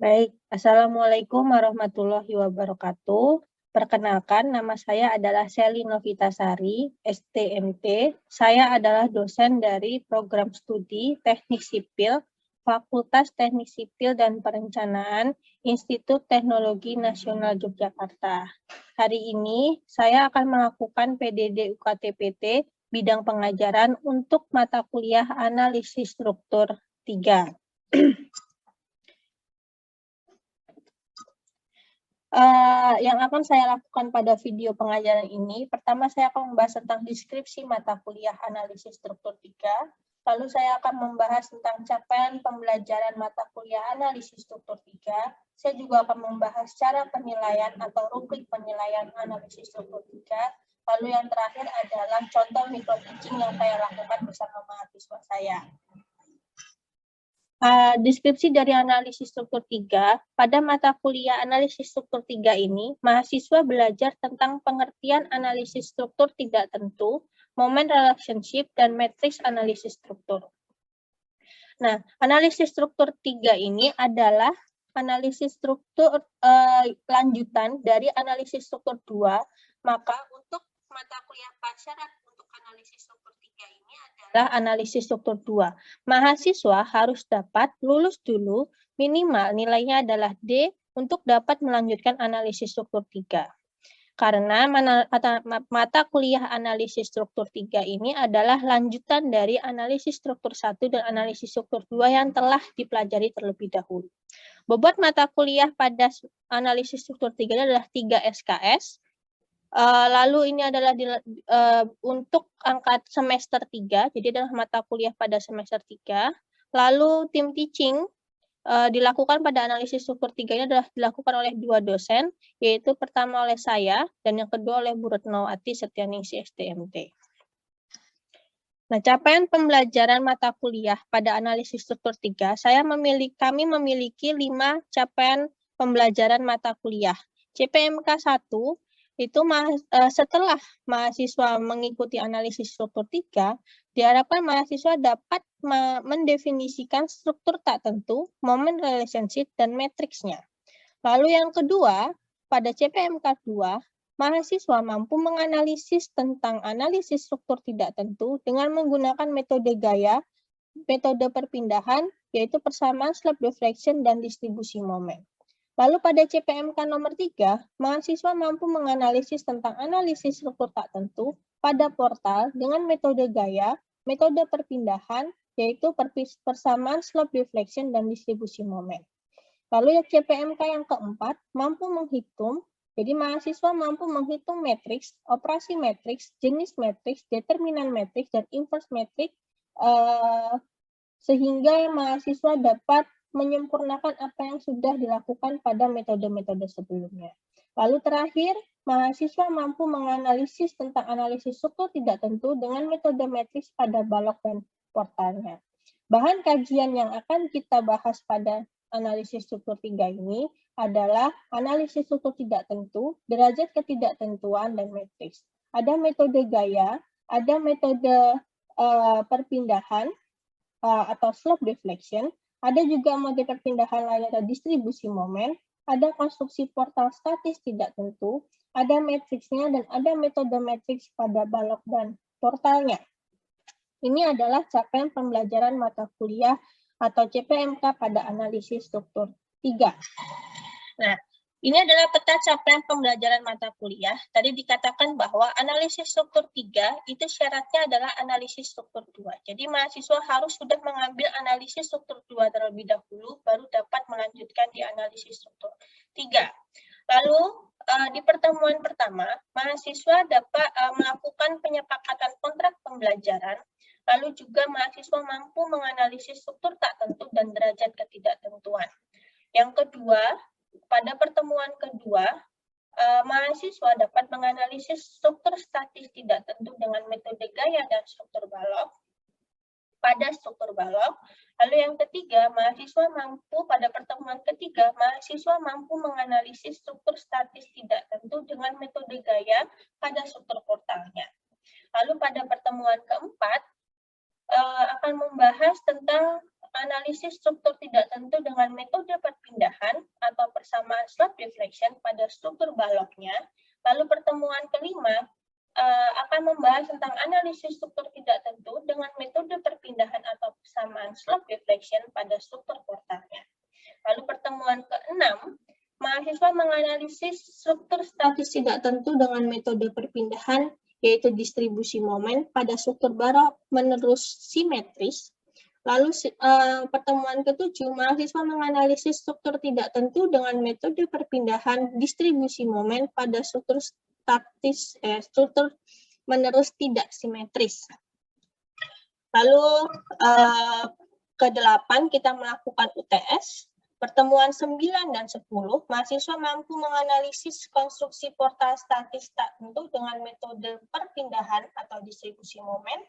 Baik, Assalamualaikum warahmatullahi wabarakatuh. Perkenalkan, nama saya adalah Sally Novitasari, STMT. Saya adalah dosen dari Program Studi Teknik Sipil, Fakultas Teknik Sipil dan Perencanaan, Institut Teknologi Nasional Yogyakarta. Hari ini, saya akan melakukan PDD UKT-PT bidang pengajaran untuk mata kuliah Analisis Struktur 3. Yang akan saya lakukan pada video pengajaran ini, pertama saya akan membahas tentang deskripsi mata kuliah Analisis Struktur 3, lalu saya akan membahas tentang capaian pembelajaran mata kuliah Analisis Struktur 3, saya juga akan membahas cara penilaian atau rubrik penilaian Analisis Struktur 3, lalu yang terakhir adalah contoh micro-teaching yang saya lakukan bersama mahasiswa saya. Deskripsi dari analisis struktur 3, pada mata kuliah analisis struktur 3 ini, mahasiswa belajar tentang pengertian analisis struktur tidak tentu, moment relationship, dan matriks analisis struktur. Nah, analisis struktur 3 ini adalah analisis struktur lanjutan dari analisis struktur 2, maka untuk mata kuliah syarat untuk analisis struktur 3 ini adalah analisis struktur 2. Mahasiswa harus dapat lulus dulu, minimal nilainya adalah D untuk dapat melanjutkan analisis struktur 3. Karena mata kuliah analisis struktur 3 ini adalah lanjutan dari analisis struktur 1 dan analisis struktur 2 yang telah dipelajari terlebih dahulu. Bobot mata kuliah pada analisis struktur 3 adalah 3 SKS. Lalu ini adalah untuk angkat semester 3, jadi adalah mata kuliah pada semester 3. Lalu tim teaching dilakukan pada analisis struktur 3 ini adalah dilakukan oleh 2 dosen, yaitu pertama oleh saya, dan yang kedua oleh Bu Retnowati Setianingsih STMT. Nah, capaian pembelajaran mata kuliah pada analisis struktur 3, kami memiliki 5 capaian pembelajaran mata kuliah. CPMK 1, itu setelah mahasiswa mengikuti analisis struktur 3, diharapkan mahasiswa dapat mendefinisikan struktur tak tentu, moment relationship, dan matriksnya. Lalu yang kedua, pada CPMK 2, mahasiswa mampu menganalisis tentang analisis struktur tidak tentu dengan menggunakan metode gaya, metode perpindahan, yaitu persamaan slab deflection dan distribusi momen. Lalu pada CPMK nomor 3, mahasiswa mampu menganalisis tentang analisis struktur tak tentu pada portal dengan metode gaya, metode perpindahan, yaitu persamaan slope deflection dan distribusi momen. Lalu yang CPMK yang keempat, mampu menghitung, jadi mahasiswa mampu menghitung matriks, operasi matriks, jenis matriks, determinan matriks, dan inverse matriks, sehingga mahasiswa dapat menyempurnakan apa yang sudah dilakukan pada metode-metode sebelumnya. Lalu terakhir, mahasiswa mampu menganalisis tentang analisis struktur tidak tentu dengan metode matriks pada balok dan portalnya. Bahan kajian yang akan kita bahas pada analisis struktur 3 ini adalah analisis struktur tidak tentu, derajat ketidaktentuan, dan matriks. Ada metode gaya, ada metode perpindahan, atau slope deflection, ada juga mode perpindahan lain atau distribusi momen, ada konstruksi portal statis tidak tentu, ada matriksnya, dan ada metode matriks pada balok dan portalnya. Ini adalah capaian pembelajaran mata kuliah atau CPMK pada analisis struktur 3. Nah, ini adalah peta capaian pembelajaran mata kuliah. Tadi dikatakan bahwa analisis struktur 3 itu syaratnya adalah analisis struktur 2. Jadi mahasiswa harus sudah mengambil analisis struktur 2 terlebih dahulu, baru dapat melanjutkan di analisis struktur 3. Lalu di pertemuan pertama, mahasiswa dapat melakukan penyepakatan kontrak pembelajaran, lalu juga mahasiswa mampu menganalisis struktur tak tentu dan derajat ketidaktentuan. Yang kedua, pada pertemuan kedua, mahasiswa dapat menganalisis struktur statis tidak tentu dengan metode gaya dan struktur balok pada struktur balok. Lalu yang ketiga, mahasiswa mampu pada pertemuan ketiga, mahasiswa mampu menganalisis struktur statis tidak tentu dengan metode gaya pada struktur portalnya. Lalu pada pertemuan keempat, akan membahas tentang analisis struktur tidak tentu dengan metode perpindahan atau persamaan slope deflection pada struktur baloknya. Lalu pertemuan kelima akan membahas tentang analisis struktur tidak tentu dengan metode perpindahan atau persamaan slope deflection pada struktur portalnya. Lalu pertemuan keenam, mahasiswa menganalisis struktur statis tidak tentu dengan metode perpindahan, yaitu distribusi momen pada struktur balok menerus simetris. Lalu pertemuan ketujuh, mahasiswa menganalisis struktur tidak tentu dengan metode perpindahan distribusi momen pada struktur statis, struktur menerus tidak simetris. Lalu ke-8 kita melakukan UTS. Pertemuan 9 dan 10, mahasiswa mampu menganalisis konstruksi portal statis tak tentu dengan metode perpindahan atau distribusi momen.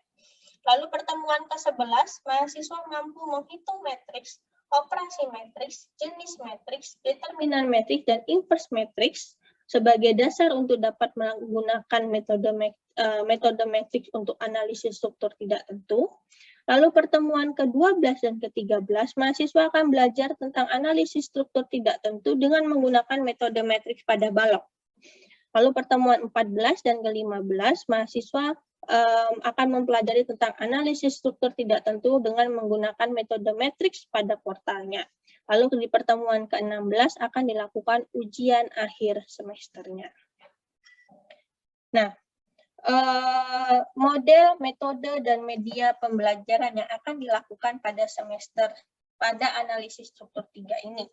Lalu pertemuan ke-11, mahasiswa mampu menghitung matriks, operasi matriks, jenis matriks, determinan matriks, dan inverse matriks sebagai dasar untuk dapat menggunakan metode matriks untuk analisis struktur tidak tentu. Lalu pertemuan ke-12 dan ke-13, mahasiswa akan belajar tentang analisis struktur tidak tentu dengan menggunakan metode matriks pada balok. Lalu pertemuan 14 dan ke-15, mahasiswa akan mempelajari tentang analisis struktur tidak tentu dengan menggunakan metode matriks pada portalnya. Lalu di pertemuan ke-16 akan dilakukan ujian akhir semesternya. Nah, model, metode, dan media pembelajaran yang akan dilakukan pada analisis struktur 3 ini.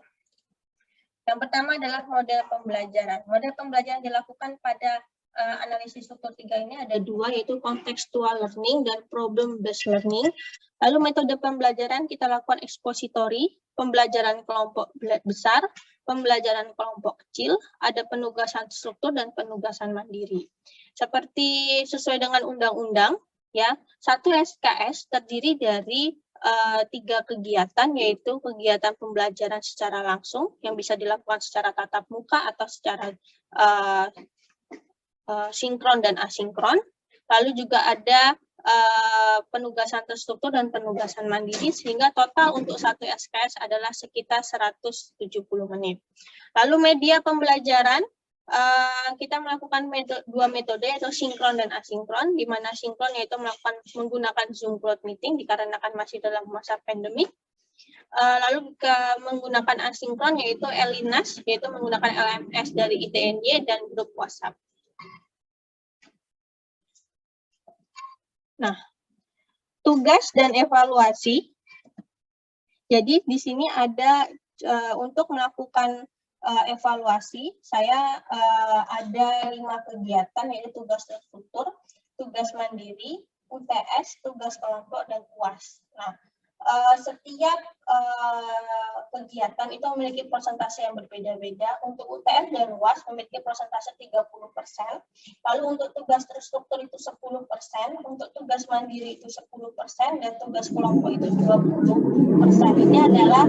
Yang pertama adalah model pembelajaran. Model pembelajaran dilakukan pada analisis struktur 3 ini ada 2, yaitu contextual learning dan problem-based learning. Lalu metode pembelajaran kita lakukan expository, pembelajaran kelompok besar, pembelajaran kelompok kecil, ada penugasan struktur dan penugasan mandiri. Seperti sesuai dengan undang-undang, ya, satu SKS terdiri dari 3 kegiatan, yaitu kegiatan pembelajaran secara langsung yang bisa dilakukan secara tatap muka atau secara sinkron dan asinkron. Lalu juga ada penugasan terstruktur dan penugasan mandiri, sehingga total untuk satu SKS adalah sekitar 170 menit. Lalu media pembelajaran, kita melakukan 2 metode, yaitu sinkron dan asinkron, di mana sinkron yaitu menggunakan Zoom Cloud Meeting dikarenakan masih dalam masa pandemik. Lalu menggunakan asinkron yaitu Elinas, yaitu menggunakan LMS dari ITNY dan grup WhatsApp. Nah, tugas dan evaluasi. Jadi di sini ada untuk melakukan evaluasi, saya ada 5 kegiatan, yaitu tugas terstruktur, tugas mandiri, UTS, tugas kelompok, dan UAS. Nah, setiap kegiatan itu memiliki persentase yang berbeda-beda. Untuk UTS dan UAS memiliki persentase 30%, lalu untuk tugas terstruktur itu 10%, untuk tugas mandiri itu 10%, dan tugas kelompok itu 20%. Ini adalah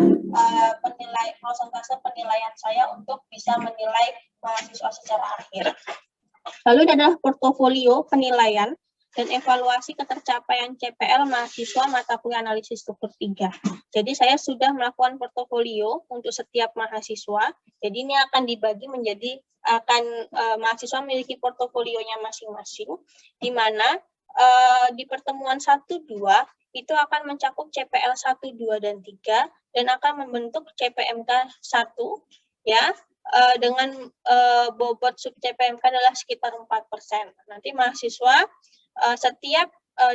persentase penilaian saya untuk bisa menilai mahasiswa secara akhir. Lalu ini adalah portofolio penilaian dan evaluasi ketercapaian CPL mahasiswa mata kuliah analisis struktur 3. Jadi saya sudah melakukan portofolio untuk setiap mahasiswa. Jadi ini akan dibagi menjadi, mahasiswa memiliki portofolionya masing-masing, di mana di pertemuan 1-2 itu akan mencakup CPL 1, 2, dan 3, dan akan membentuk CPMK 1, ya, dengan bobot sub CPMK adalah sekitar 4%. Nanti mahasiswa setiap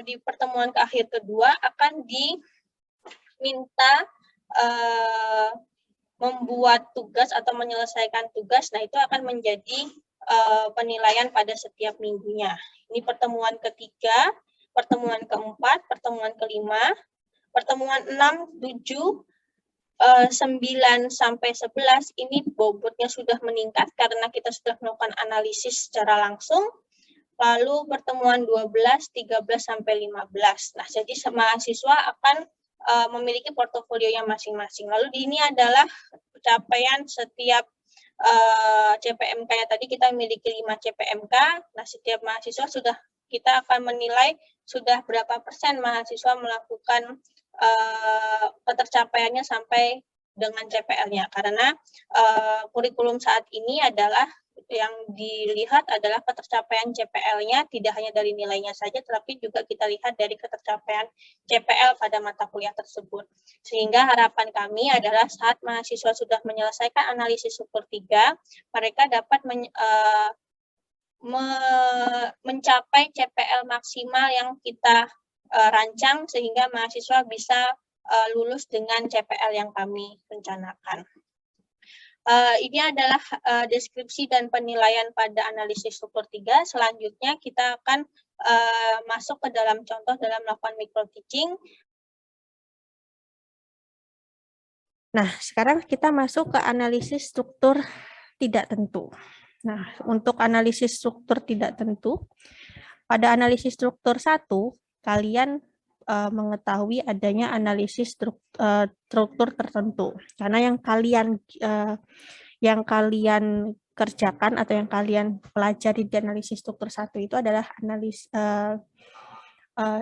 di pertemuan akhir kedua akan diminta membuat tugas atau menyelesaikan tugas. Nah, itu akan menjadi penilaian pada setiap minggunya. Ini pertemuan ketiga, pertemuan keempat, pertemuan kelima, pertemuan 6, 7, 9 sampai 11 ini bobotnya sudah meningkat karena kita sudah melakukan analisis secara langsung. Lalu pertemuan 12, 13 sampai 15. Nah, jadi mahasiswa akan memiliki portofolionya masing-masing. Lalu ini adalah capaian setiap CPMK-nya. Tadi kita memiliki 5 CPMK. Nah, setiap mahasiswa kita akan menilai sudah berapa persen mahasiswa melakukan ketercapaiannya sampai dengan CPL-nya, karena kurikulum saat ini adalah yang dilihat adalah ketercapaian CPL-nya tidak hanya dari nilainya saja, tetapi juga kita lihat dari ketercapaian CPL pada mata kuliah tersebut. Sehingga harapan kami adalah saat mahasiswa sudah menyelesaikan analisis struktur 3, mereka dapat mencapai CPL maksimal yang kita rancang, sehingga mahasiswa bisa lulus dengan CPL yang kami rencanakan. Ini adalah deskripsi dan penilaian pada analisis struktur 3. Selanjutnya kita akan masuk ke dalam contoh dalam melakukan micro teaching. Nah, sekarang kita masuk ke analisis struktur tidak tentu. Nah, untuk analisis struktur tidak tentu, pada analisis struktur 1, kalian mengetahui adanya analisis struktur tertentu. Karena yang kalian kerjakan atau yang kalian pelajari di analisis struktur 1 itu adalah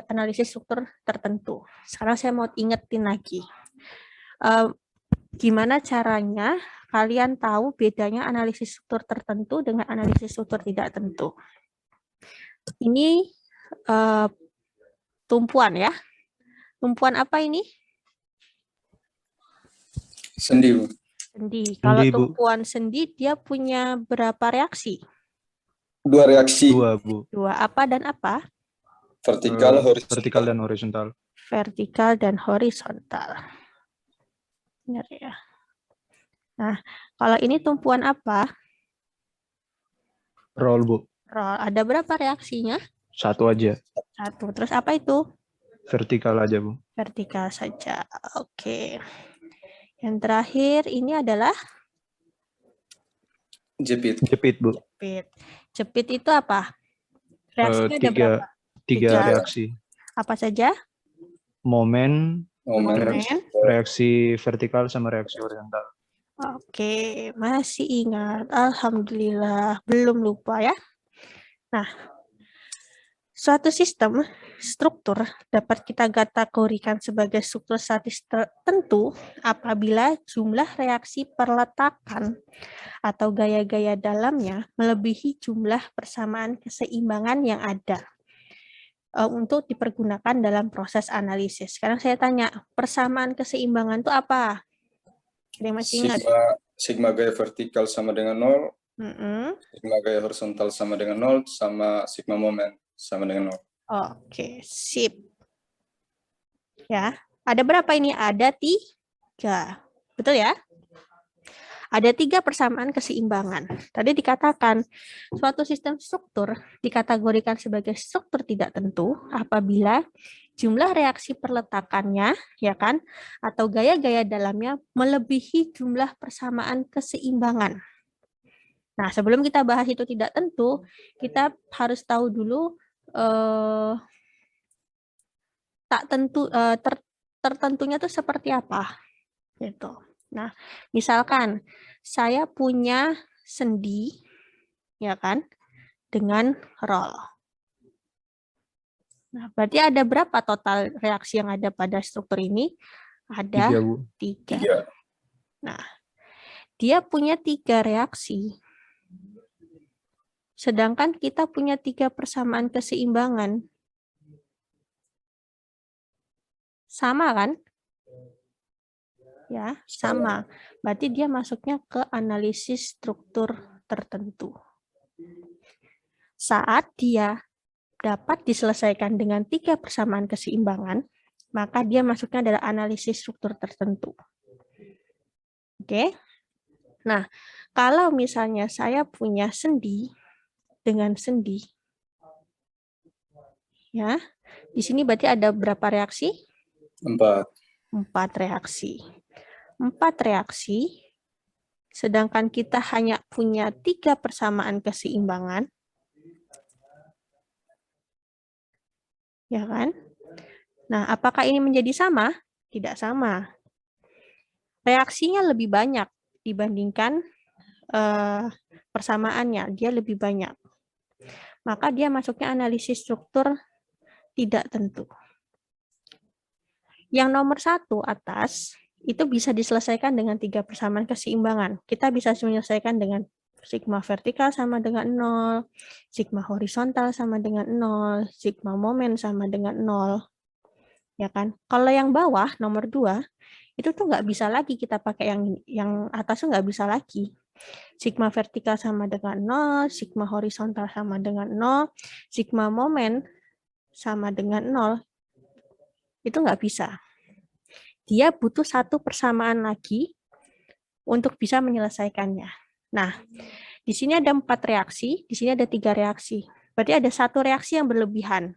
analisis struktur tertentu. Sekarang saya mau ingetin lagi. Gimana caranya kalian tahu bedanya analisis struktur tertentu dengan analisis struktur tidak tentu? Ini tumpuan ya. Tumpuan apa ini? Sendi, Bu. Sendi. Kalau tumpuan sendi dia punya berapa reaksi? 2 reaksi. 2, Bu. 2. Apa dan apa? Vertikal, horizontal. Vertikal dan horizontal. Vertikal dan horizontal. Benar ya. Nah, kalau ini tumpuan apa? Roll, Bu. Roll. Ada berapa reaksinya? 1 aja. 1. Terus apa itu? Vertikal aja, Bu. Vertikal saja. Oke. Yang terakhir ini adalah Jepit. Jepit, Bu. jepit. Jepit itu apa? Reaksinya ada 3 berapa? 3 reaksi. Apa saja? Momen, Momen. reaksi vertikal sama reaksi horizontal. Oke, masih ingat. Alhamdulillah, belum lupa ya. Nah, suatu sistem struktur dapat kita kategorikan sebagai struktur statis tertentu apabila jumlah reaksi perletakan atau gaya-gaya dalamnya melebihi jumlah persamaan keseimbangan yang ada untuk dipergunakan dalam proses analisis. Sekarang saya tanya, persamaan keseimbangan itu apa? Ada yang masih ingat? Sigma gaya vertikal sama dengan 0, sigma gaya horizontal sama dengan 0, sama sigma momen sama dengan 0. Oke, sip. Ya, ada berapa ini? Ada 3. Betul ya? Ada 3 persamaan keseimbangan. Tadi dikatakan suatu sistem struktur dikategorikan sebagai struktur tidak tentu apabila jumlah reaksi perletakannya, ya kan, atau gaya-gaya dalamnya melebihi jumlah persamaan keseimbangan. Nah, sebelum kita bahas itu tidak tentu, kita harus tahu dulu tertentunya itu seperti apa, gitu. Nah, misalkan saya punya sendi, ya kan, dengan roll. Nah, berarti ada berapa total reaksi yang ada pada struktur ini? Ada 3, Bu. 3. Nah, dia punya 3 reaksi. Sedangkan kita punya 3 persamaan keseimbangan. Sama kan? Ya, sama. Berarti dia masuknya ke analisis struktur tertentu. Saat dia dapat diselesaikan dengan 3 persamaan keseimbangan, maka dia masuknya adalah analisis struktur tertentu. Oke? Nah, kalau misalnya saya punya sendi dengan sendi, ya, di sini berarti ada berapa reaksi? 4. 4 reaksi. 4 reaksi, sedangkan kita hanya punya 3 persamaan keseimbangan, ya kan? Nah, apakah ini menjadi sama? Tidak sama. Reaksinya lebih banyak dibandingkan persamaannya, dia lebih banyak. Maka dia masuknya analisis struktur tidak tentu. Yang nomor 1 atas itu bisa diselesaikan dengan 3 persamaan keseimbangan. Kita bisa menyelesaikan dengan sigma vertikal sama dengan 0, sigma horizontal sama dengan 0, sigma momen sama dengan 0. Ya kan? Kalau yang bawah, nomor 2, itu tuh nggak bisa lagi kita pakai yang atas tuh nggak bisa lagi. Sigma vertikal sama dengan 0, sigma horizontal sama dengan 0, sigma momen sama dengan 0. Itu nggak bisa. Dia butuh 1 persamaan lagi untuk bisa menyelesaikannya. Nah, di sini ada 4 reaksi, di sini ada 3 reaksi. Berarti ada 1 reaksi yang berlebihan.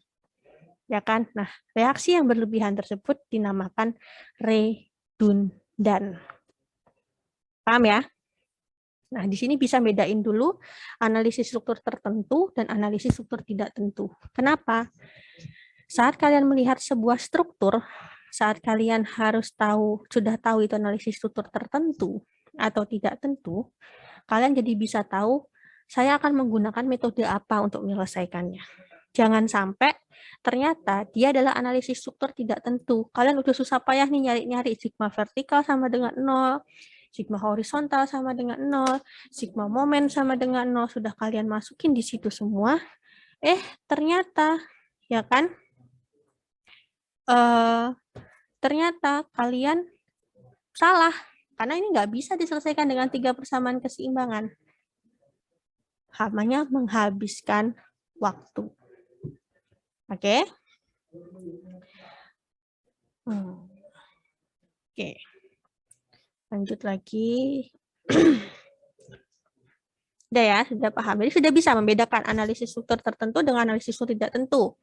Ya kan? Nah, reaksi yang berlebihan tersebut dinamakan redundan. Paham ya? Nah, di sini bisa bedain dulu analisis struktur tertentu dan analisis struktur tidak tentu. Kenapa? Saat kalian melihat sebuah struktur, saat kalian sudah tahu itu analisis struktur tertentu atau tidak tentu, kalian jadi bisa tahu saya akan menggunakan metode apa untuk menyelesaikannya. Jangan sampai ternyata dia adalah analisis struktur tidak tentu. Kalian udah susah payah nih nyari-nyari sigma vertikal sama dengan 0, sigma horizontal sama dengan 0, sigma momen sama dengan 0. Sudah kalian masukin di situ semua. Ternyata, ya kan? Ternyata kalian salah. Karena ini nggak bisa diselesaikan dengan 3 persamaan keseimbangan. Namanya menghabiskan waktu. Oke? Oke. Lanjut lagi. Sudah ya, sudah paham. Jadi sudah bisa membedakan analisis struktur tertentu dengan analisis struktur tidak tentu.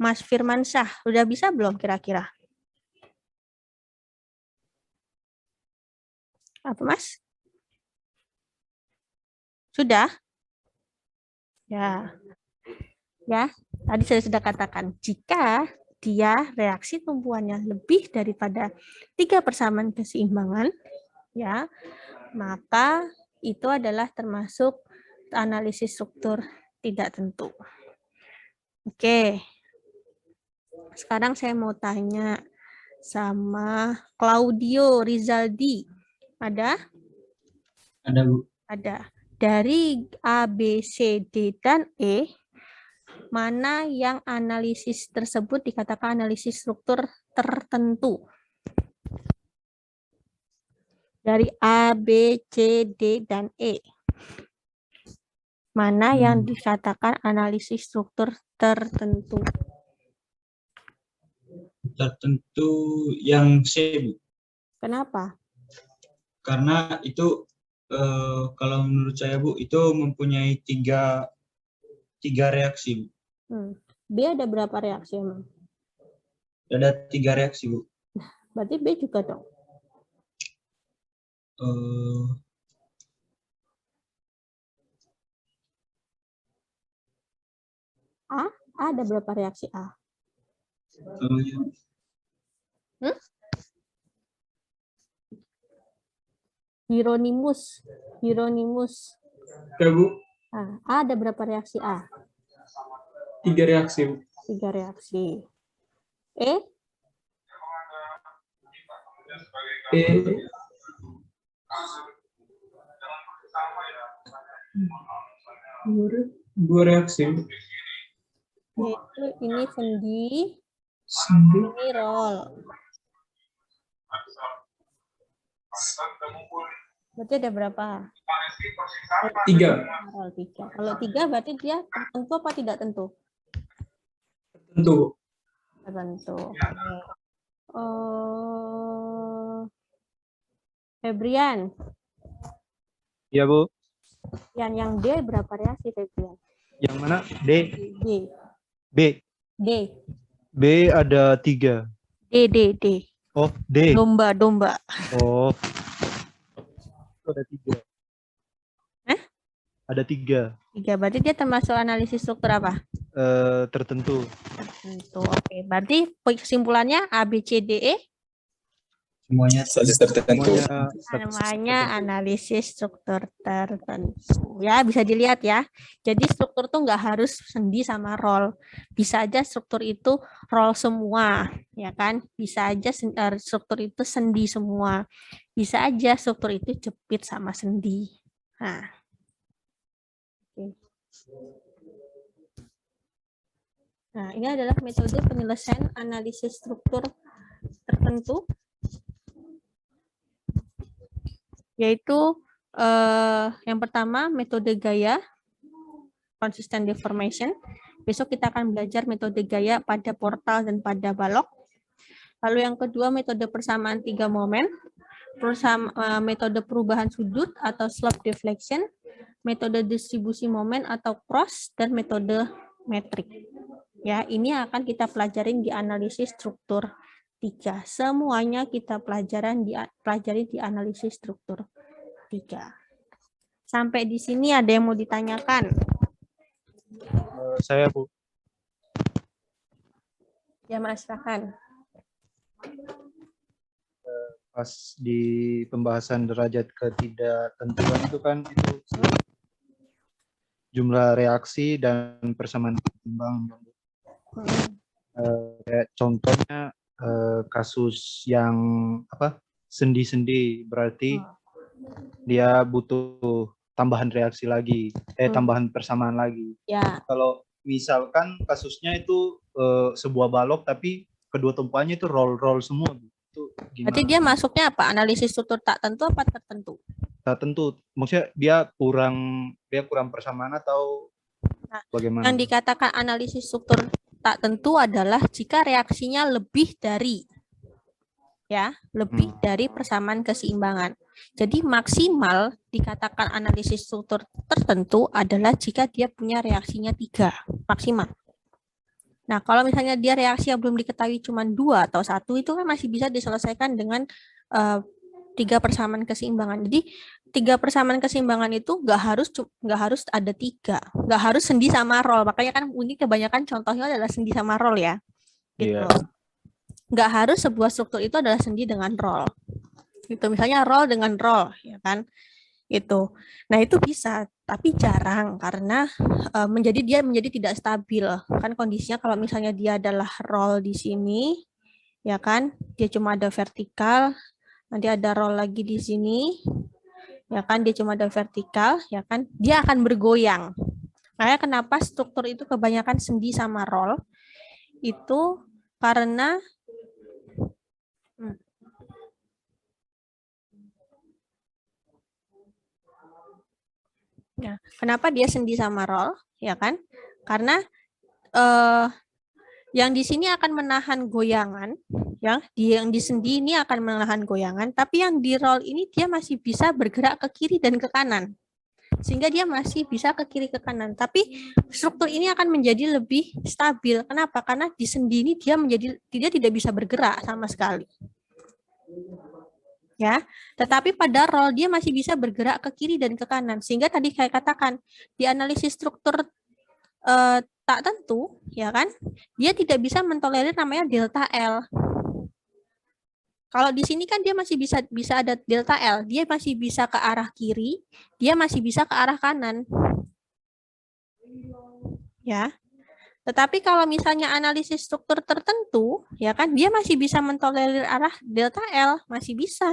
Mas Firmansyah, sudah bisa belum kira-kira? Apa, Mas? Sudah? Ya. Ya, tadi saya sudah katakan, jika dia reaksi tumpuannya lebih daripada 3 persamaan keseimbangan, ya, maka itu adalah termasuk analisis struktur tidak tentu. Oke. Sekarang saya mau tanya sama Claudio Rizaldi. Ada? Ada, Bu. Ada. Dari A, B, C, D, dan E, mana yang analisis tersebut dikatakan analisis struktur tertentu? Dari A, B, C, D, dan E. Mana yang dikatakan analisis struktur tertentu? Tertentu yang C, Bu. Kenapa? Karena itu kalau menurut saya, Bu, itu mempunyai tiga reaksi, Bu. B ada berapa reaksi emang? Ada 3 reaksi, Bu. Berarti B juga dong. A ada berapa reaksi A? Hieronymus. Ya, Bu. A ada berapa reaksi A? 3 reaksi, Bu. 3 reaksi. E? Dua reaksi. Yaitu ini sendi, ini roll. Berarti ada berapa? 3. Roll 3. Kalau 3 berarti dia tertentu apa tidak tentu? Tentu, Bu. Tertentu. Febrian. Iya, Bu. Yang D berapa reaksi, Febrian? Yang mana? D. D. B. D. B ada 3. D. Oh, D. Domba. Oh. Itu ada 3. Ada 3. 3. Berarti dia termasuk analisis struktur apa? Tertentu. Tertentu. Oke. Berarti kesimpulannya A, B, C, D, E? Semuanya Statis tertentu. Namanya analisis struktur tertentu. Ya, bisa dilihat ya. Jadi struktur tuh nggak harus sendi sama role. Bisa aja struktur itu role semua, ya kan? Bisa aja struktur itu sendi semua. Bisa aja struktur itu jepit sama sendi. Nah. Oke. Nah, ini adalah metode penyelesaian analisis struktur tertentu, yaitu yang pertama metode gaya, consistent deformation. Besok kita akan belajar metode gaya pada portal dan pada balok. Lalu yang kedua metode persamaan 3 momen, metode perubahan sudut atau slope deflection, metode distribusi momen atau cross, dan metode metrik. Ya, ini akan kita pelajarin di analisis struktur 3. Semuanya kita pelajari di analisis struktur 3. Sampai di sini ada yang mau ditanyakan? Saya, Bu. Ya, Mas, silakan. Pas di pembahasan derajat ketidaktentuan itu kan itu jumlah reaksi dan persamaan keseimbangan. Kayak contohnya kasus yang sendi-sendi, berarti dia butuh tambahan reaksi lagi, tambahan persamaan lagi. Ya. Kalau misalkan kasusnya itu sebuah balok tapi kedua tumpuannya itu roll semua, itu gimana? Berarti dia masuknya apa? Analisis struktur tak tentu apa tertentu? Tak tentu. Maksudnya dia kurang persamaan atau bagaimana? Yang dikatakan analisis struktur tak tentu adalah jika reaksinya lebih dari dari persamaan keseimbangan. Jadi maksimal dikatakan analisis struktur tertentu adalah jika dia punya reaksinya 3, maksimal. Nah, kalau misalnya dia reaksi yang belum diketahui cuma 2 atau 1, itu kan masih bisa diselesaikan dengan 3 persamaan keseimbangan. Jadi 3 persamaan keseimbangan itu nggak harus ada 3, nggak harus sendi sama roll. Makanya kan ini kebanyakan contohnya adalah sendi sama roll ya. Gitu. Yeah. Nggak harus sebuah struktur itu adalah sendi dengan roll. Gitu. Misalnya roll dengan roll, ya kan? Itu. Nah, itu bisa, tapi jarang karena dia menjadi tidak stabil. Kan kondisinya kalau misalnya dia adalah roll di sini, ya kan? Dia cuma ada vertikal, nanti ada roll lagi di sini, ya kan? Dia cuma ada vertikal, ya kan? Dia akan bergoyang. Makanya kenapa struktur itu kebanyakan sendi sama roll? Itu karena ya, kenapa dia sendi sama roll, ya kan? Karena yang di sini akan menahan goyangan, yang di sendi ini akan menahan goyangan, tapi yang di roll ini dia masih bisa bergerak ke kiri dan ke kanan, sehingga dia masih bisa ke kiri ke kanan. Tapi struktur ini akan menjadi lebih stabil. Kenapa? Karena di sendi ini dia tidak bisa bergerak sama sekali. Ya, tetapi pada roll dia masih bisa bergerak ke kiri dan ke kanan, sehingga tadi saya katakan di analisis struktur tak tentu, ya kan, dia tidak bisa mentolerir namanya delta L. Kalau di sini kan dia masih bisa ada delta L, dia masih bisa ke arah kiri, dia masih bisa ke arah kanan, ya. Tetapi kalau misalnya analisis struktur tertentu, ya kan, dia masih bisa mentolerir arah delta L, masih bisa.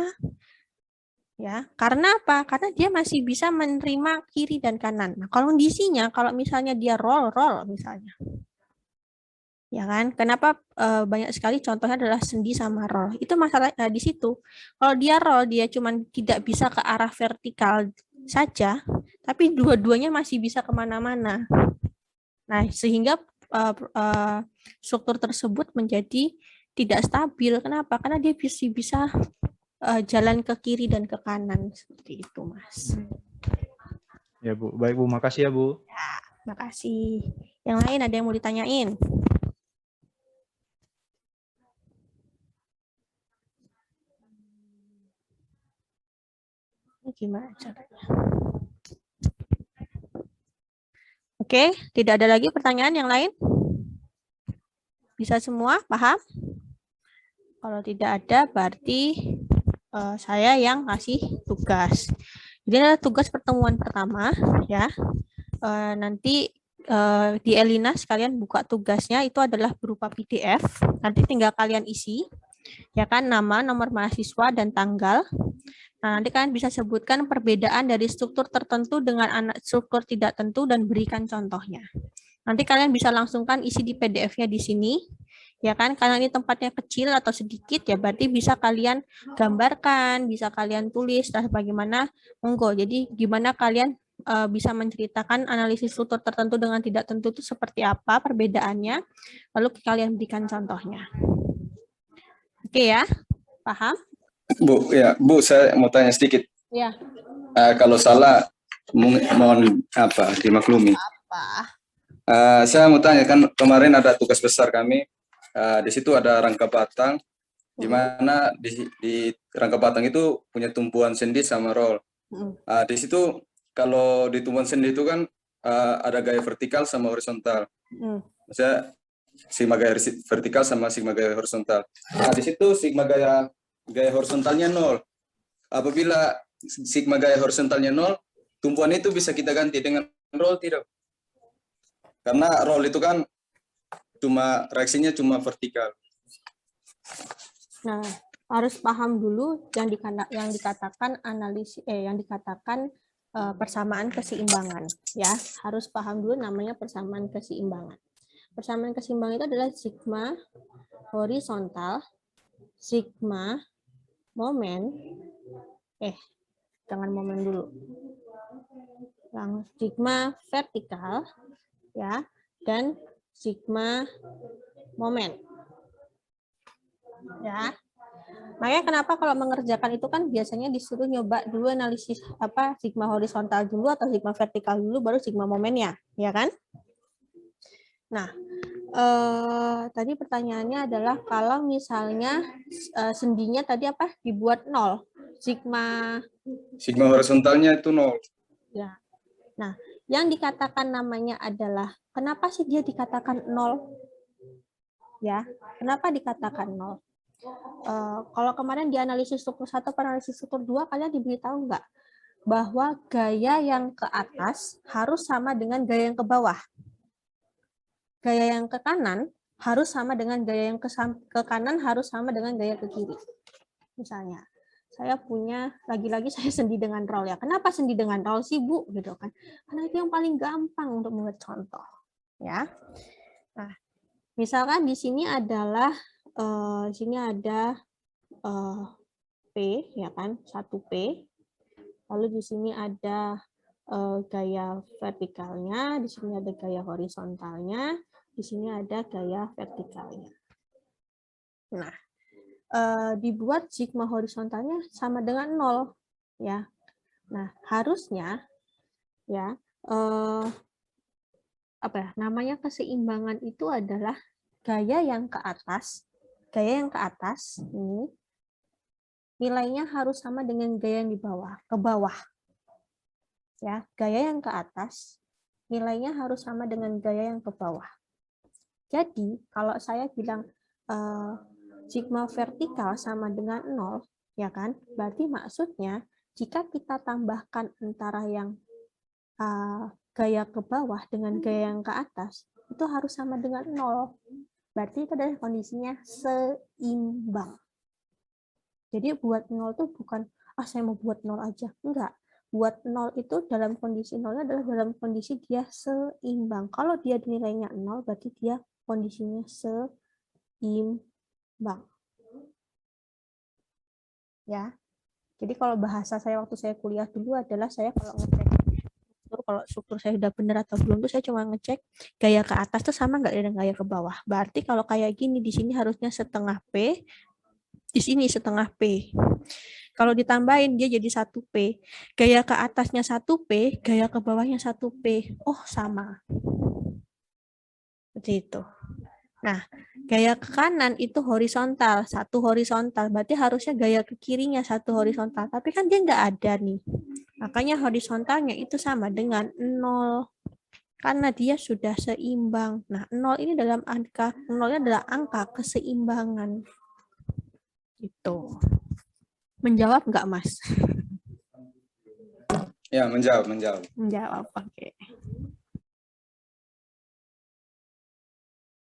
Ya, karena apa? Karena dia masih bisa menerima kiri dan kanan. Nah, kondisinya kalau misalnya dia roll misalnya. Ya kan? Kenapa banyak sekali contohnya adalah sendi sama roll. Itu masalah di situ. Kalau dia roll, dia cuma tidak bisa ke arah vertikal saja, tapi dua-duanya masih bisa kemana-mana. Nah, sehingga struktur tersebut menjadi tidak stabil. Kenapa? Karena dia bisa jalan ke kiri dan ke kanan seperti itu, Mas. Ya, Bu. Baik, Bu. Makasih ya, Bu. Ya, makasih. Yang lain ada yang mau ditanyain? Gimana caranya? Oke, tidak ada lagi pertanyaan yang lain? Bisa semua? Paham? Kalau tidak ada, berarti saya yang ngasih tugas. Jadi adalah tugas pertemuan pertama ya. Nanti di Elina sekalian buka tugasnya, itu adalah berupa PDF. Nanti tinggal kalian isi ya kan, nama, nomor mahasiswa dan tanggal. Nah, nanti kalian bisa sebutkan perbedaan dari struktur tertentu dengan struktur tidak tentu dan berikan contohnya. Nanti kalian bisa langsungkan isi di PDF-nya di sini. Ya kan, karena ini tempatnya kecil atau sedikit ya, berarti bisa kalian gambarkan, bisa kalian tulis, dan bagaimana, monggo. Jadi gimana kalian bisa menceritakan analisis struktur tertentu dengan tidak tentu itu seperti apa perbedaannya, lalu kalian berikan contohnya. Oke ya, paham? Bu, saya mau tanya sedikit. Ya. Kalau salah, mohon dimaklumi. Saya mau tanya, kan kemarin ada tugas besar kami. Di situ ada rangka batang, di mana di rangka batang itu punya tumpuan sendi sama roll. Di situ kalau di tumpuan sendi itu kan ada gaya vertikal sama horizontal. Maksudnya sigma gaya vertikal sama sigma gaya horizontal. Nah, di situ sigma gaya horizontalnya 0. Apabila sigma gaya horizontalnya 0, tumpuan itu bisa kita ganti dengan roll tidak? Karena roll itu kan reaksinya cuma vertikal. Nah, harus paham dulu yang dikatakan persamaan keseimbangan ya. Harus paham dulu namanya persamaan keseimbangan. Persamaan keseimbangan itu adalah sigma horizontal, sigma momen, jangan momen dulu. Sigma vertikal ya, dan sigma momen. Ya. Makanya kenapa kalau mengerjakan itu kan biasanya disuruh nyoba dulu analisis sigma horizontal dulu atau sigma vertikal dulu baru sigma momennya, ya kan? Nah, tadi pertanyaannya adalah kalau misalnya sendinya tadi dibuat 0, sigma horizontalnya itu 0. Ya. Nah, yang dikatakan namanya adalah, kenapa sih dia dikatakan 0? Ya, kenapa dikatakan 0? Kalau kemarin di analisis struktur 1 atau analisis struktur 2, kalian diberitahu nggak bahwa gaya yang ke atas harus sama dengan gaya yang ke bawah. Gaya yang ke kanan harus sama dengan gaya yang ke kanan harus sama dengan gaya ke kiri. Misalnya, saya punya, lagi-lagi saya sendi dengan roll ya. Kenapa sendi dengan roll sih, Bu? Gitu kan. Karena itu yang paling gampang untuk membuat contoh. Ya. Nah, misalkan di sini adalah di sini ada P ya kan, 1P. Lalu di sini ada gaya vertikalnya, di sini ada gaya horizontalnya, di sini ada gaya vertikalnya. Nah, dibuat sigma horizontalnya sama dengan 0 ya. Nah, harusnya ya namanya keseimbangan itu adalah gaya yang ke atas ini nilainya harus sama dengan gaya yang di bawah, ke bawah. Ya, gaya yang ke atas nilainya harus sama dengan gaya yang ke bawah. Jadi, kalau saya bilang sigma vertikal sama dengan 0, ya kan? Berarti maksudnya jika kita tambahkan antara yang gaya ke bawah dengan gaya yang ke atas, itu harus sama dengan 0. Berarti itu adalah kondisinya seimbang. Jadi buat 0 itu bukan, saya mau buat 0 aja. Enggak. Buat 0 itu dalam kondisi 0 adalah dalam kondisi dia seimbang. Kalau dia nilainya 0, berarti dia kondisinya seimbang. Ya. Jadi kalau bahasa saya waktu saya kuliah dulu adalah saya kalau ngecek kalau struktur saya sudah benar atau belum tuh saya cuma ngecek gaya ke atas tuh sama nggak dengan gaya ke bawah. Berarti kalau kayak gini di sini harusnya setengah P, di sini setengah P. Kalau ditambahin dia jadi 1P. Gaya ke atasnya 1P, gaya ke bawahnya 1P. Oh, sama. Seperti itu. Nah, gaya ke kanan itu horizontal, 1 horizontal. Berarti harusnya gaya ke kirinya 1 horizontal. Tapi kan dia nggak ada nih. Makanya horizontalnya itu sama dengan 0. Karena dia sudah seimbang. Nah, 0 ini dalam angka, 0-nya adalah angka keseimbangan. Gitu. Menjawab nggak, Mas? Ya, menjawab. Menjawab, oke.